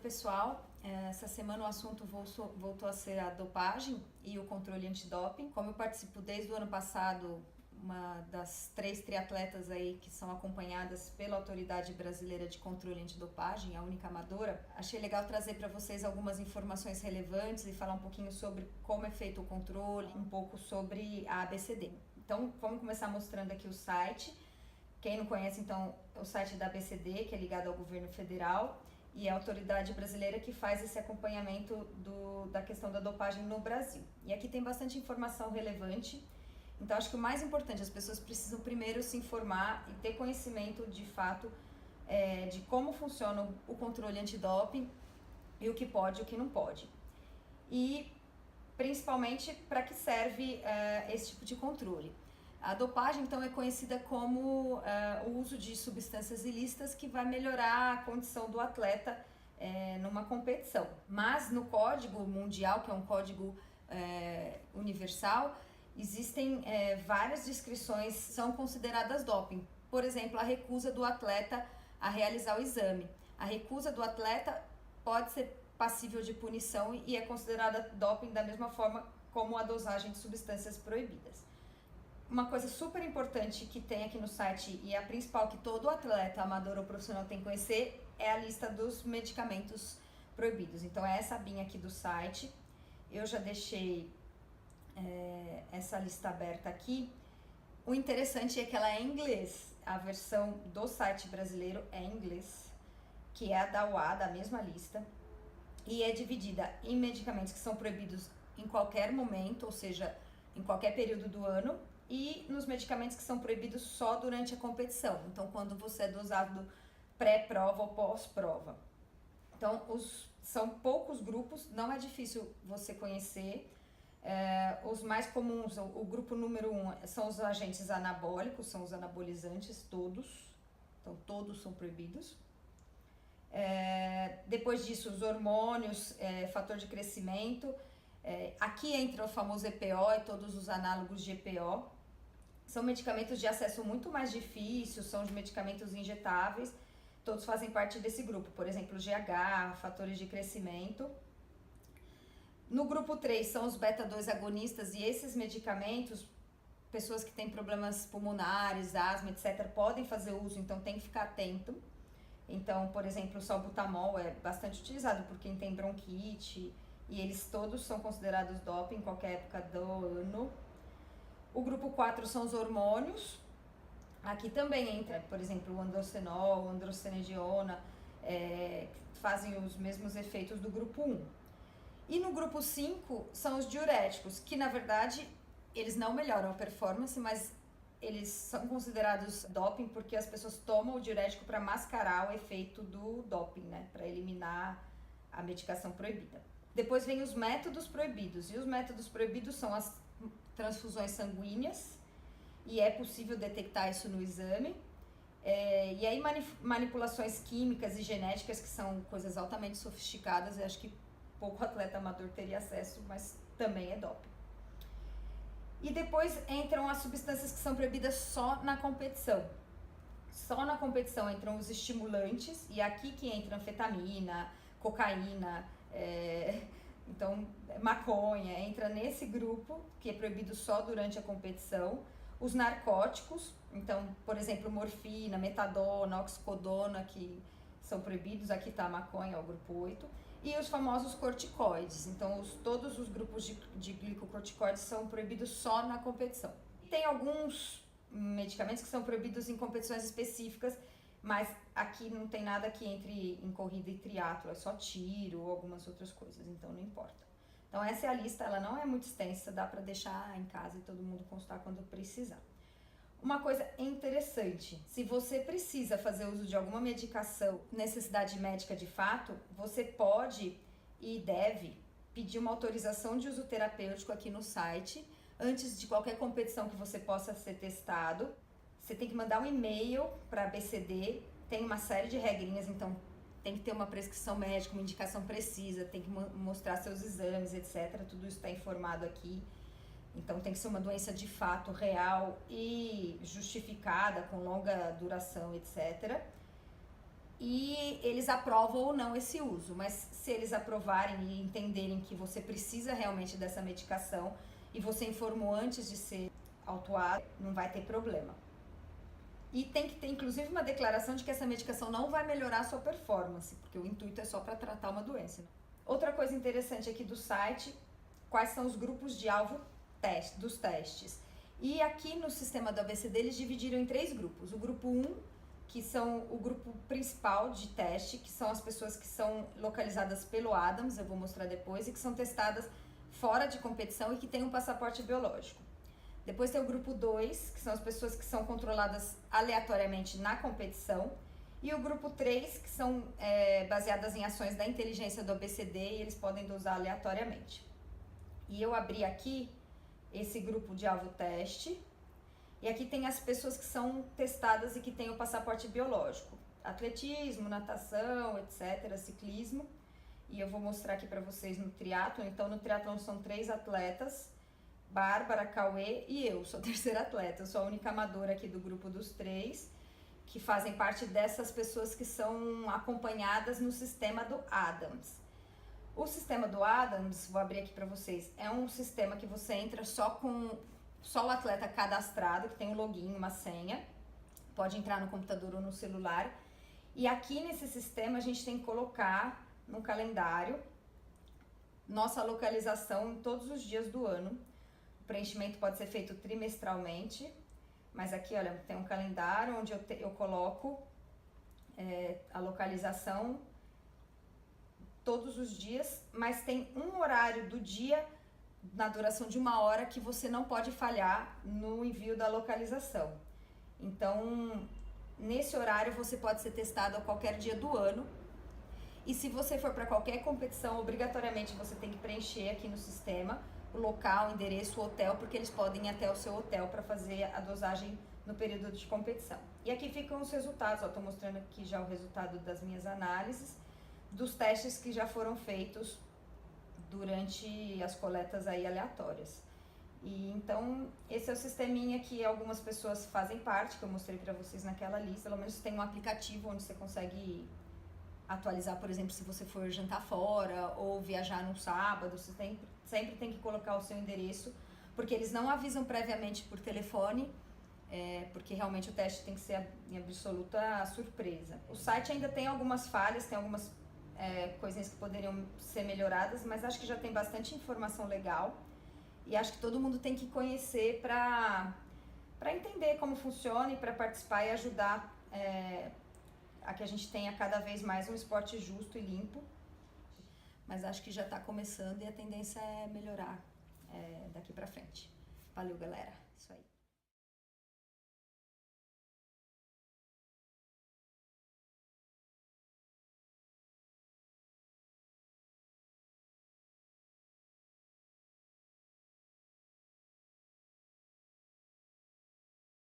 pessoal, essa semana o assunto voltou a ser a dopagem e o controle antidoping. Como eu participo desde o ano passado, uma das 3 triatletas aí que são acompanhadas pela Autoridade Brasileira de Controle Antidopagem, a única amadora, achei legal trazer para vocês algumas informações relevantes e falar um pouquinho sobre como é feito o controle, um pouco sobre a ABCD. Então, vamos começar mostrando aqui o site. Quem não conhece, então, é o site da ABCD, que é ligado ao governo federal, e é a autoridade brasileira que faz esse acompanhamento da questão da dopagem no Brasil. E aqui tem bastante informação relevante. Então, acho que o mais importante, as pessoas precisam primeiro se informar e ter conhecimento de fato de como funciona o controle antidoping e o que pode e o que não pode. E, principalmente, para que serve esse tipo de controle. A dopagem, então, é conhecida como o uso de substâncias ilícitas que vai melhorar a condição do atleta numa competição. Mas no Código Mundial, que é um código universal, existem várias descrições que são consideradas doping. Por exemplo, a recusa do atleta a realizar o exame. A recusa do atleta pode ser passível de punição e é considerada doping da mesma forma como a dosagem de substâncias proibidas. Uma coisa super importante que tem aqui no site e a principal que todo atleta, amador ou profissional tem que conhecer é a lista dos medicamentos proibidos. Então é essa abinha aqui do site. Eu já deixei essa lista aberta aqui. O interessante é que ela é em inglês. A versão do site brasileiro é em inglês, que é a da UA, da mesma lista. E é dividida em medicamentos que são proibidos em qualquer momento, ou seja, em qualquer período do ano, e nos medicamentos que são proibidos só durante a competição. Então, quando você é dosado pré-prova ou pós-prova. Então, são poucos grupos, não é difícil você conhecer. Os mais comuns, o grupo número 1 são os agentes anabólicos, são os anabolizantes todos. Então, todos são proibidos. Depois disso, os hormônios, fator de crescimento. Aqui entra o famoso EPO e todos os análogos de EPO. São medicamentos de acesso muito mais difícil, são os medicamentos injetáveis, todos fazem parte desse grupo, por exemplo, GH, fatores de crescimento. No grupo 3 são os beta-2 agonistas e esses medicamentos, pessoas que têm problemas pulmonares, asma, etc., podem fazer uso, então tem que ficar atento. Então, por exemplo, o salbutamol é bastante utilizado por quem tem bronquite e eles todos são considerados doping em qualquer época do ano. O grupo 4 são os hormônios. Aqui também entra, por exemplo, o androstenol, a androstenediona, que fazem os mesmos efeitos do grupo 1. E no grupo 5 são os diuréticos, que na verdade eles não melhoram a performance, mas eles são considerados doping porque as pessoas tomam o diurético para mascarar o efeito do doping, né? Para eliminar a medicação proibida. Depois vem os métodos proibidos, e os métodos proibidos são as transfusões sanguíneas, e é possível detectar isso no exame. E aí manipulações químicas e genéticas, que são coisas altamente sofisticadas, eu acho que pouco atleta amador teria acesso, mas também é doping. E depois entram as substâncias que são proibidas só na competição. Só na competição entram os estimulantes, e aqui que entra anfetamina, cocaína, então maconha, entra nesse grupo que é proibido só durante a competição. Os narcóticos, então, por exemplo, morfina, metadona, oxicodona, que são proibidos, aqui está a maconha, é o grupo 8. E os famosos corticoides, então todos os grupos de glicocorticoides são proibidos só na competição. Tem alguns medicamentos que são proibidos em competições específicas, mas aqui não tem nada que entre em corrida e triatlo, é só tiro ou algumas outras coisas, então não importa. Então essa é a lista, ela não é muito extensa, dá para deixar em casa e todo mundo consultar quando precisar. Uma coisa interessante, se você precisa fazer uso de alguma medicação, necessidade médica de fato, você pode e deve pedir uma autorização de uso terapêutico aqui no site, antes de qualquer competição que você possa ser testado. Você tem que mandar um e-mail para a ABCD, tem uma série de regrinhas, então tem que ter uma prescrição médica, uma indicação precisa, tem que mostrar seus exames, etc. Tudo isso está informado aqui. Então tem que ser uma doença de fato real e justificada, com longa duração, etc. e eles aprovam ou não esse uso, mas se eles aprovarem e entenderem que você precisa realmente dessa medicação e você informou antes de ser autuado, não vai ter problema. E tem que ter inclusive uma declaração de que essa medicação não vai melhorar a sua performance, porque o intuito é só para tratar uma doença. Outra coisa interessante aqui do site, quais são os grupos de alvo dos testes. E aqui no sistema do ABCD eles dividiram em 3 grupos. O grupo 1, que são o grupo principal de teste, que são as pessoas que são localizadas pelo Adams, eu vou mostrar depois, e que são testadas fora de competição e que têm um passaporte biológico. Depois tem o grupo 2, que são as pessoas que são controladas aleatoriamente na competição. E o grupo 3, que são baseadas em ações da inteligência do ABCD e eles podem dosar aleatoriamente. E eu abri aqui esse grupo de alvo teste. E aqui tem as pessoas que são testadas e que têm o passaporte biológico. Atletismo, natação, etc., ciclismo. E eu vou mostrar aqui para vocês no triatlon. Então, no triatlon são 3 atletas, Bárbara, Cauê e eu, sou a terceira atleta. Eu sou a única amadora aqui do grupo dos 3, que fazem parte dessas pessoas que são acompanhadas no sistema do Adams. O sistema do Adams, vou abrir aqui para vocês, é um sistema que você entra só o atleta cadastrado, que tem um login, uma senha, pode entrar no computador ou no celular. E aqui nesse sistema a gente tem que colocar no calendário nossa localização em todos os dias do ano. O preenchimento pode ser feito trimestralmente, mas aqui, olha, tem um calendário onde eu coloco a localização todos os dias, mas tem um horário do dia, na duração de 1 hora, que você não pode falhar no envio da localização. Então, nesse horário você pode ser testado a qualquer dia do ano. E se você for para qualquer competição, obrigatoriamente você tem que preencher aqui no sistema o local, o endereço, o hotel, porque eles podem ir até o seu hotel para fazer a dosagem no período de competição. E aqui ficam os resultados, estou mostrando aqui já o resultado das minhas análises, dos testes que já foram feitos durante as coletas aí aleatórias. E então, esse é o sisteminha que algumas pessoas fazem parte, que eu mostrei para vocês naquela lista. Pelo menos tem um aplicativo onde você consegue atualizar, por exemplo, se você for jantar fora ou viajar num sábado, você sempre tem que colocar o seu endereço, porque eles não avisam previamente por telefone, porque realmente o teste tem que ser em absoluta surpresa. O site ainda tem algumas falhas, tem algumas coisinhas que poderiam ser melhoradas, mas acho que já tem bastante informação legal e acho que todo mundo tem que conhecer para entender como funciona e para participar e ajudar a que a gente tenha cada vez mais um esporte justo e limpo. Mas acho que já está começando e a tendência é melhorar daqui para frente. Valeu, galera. Isso aí.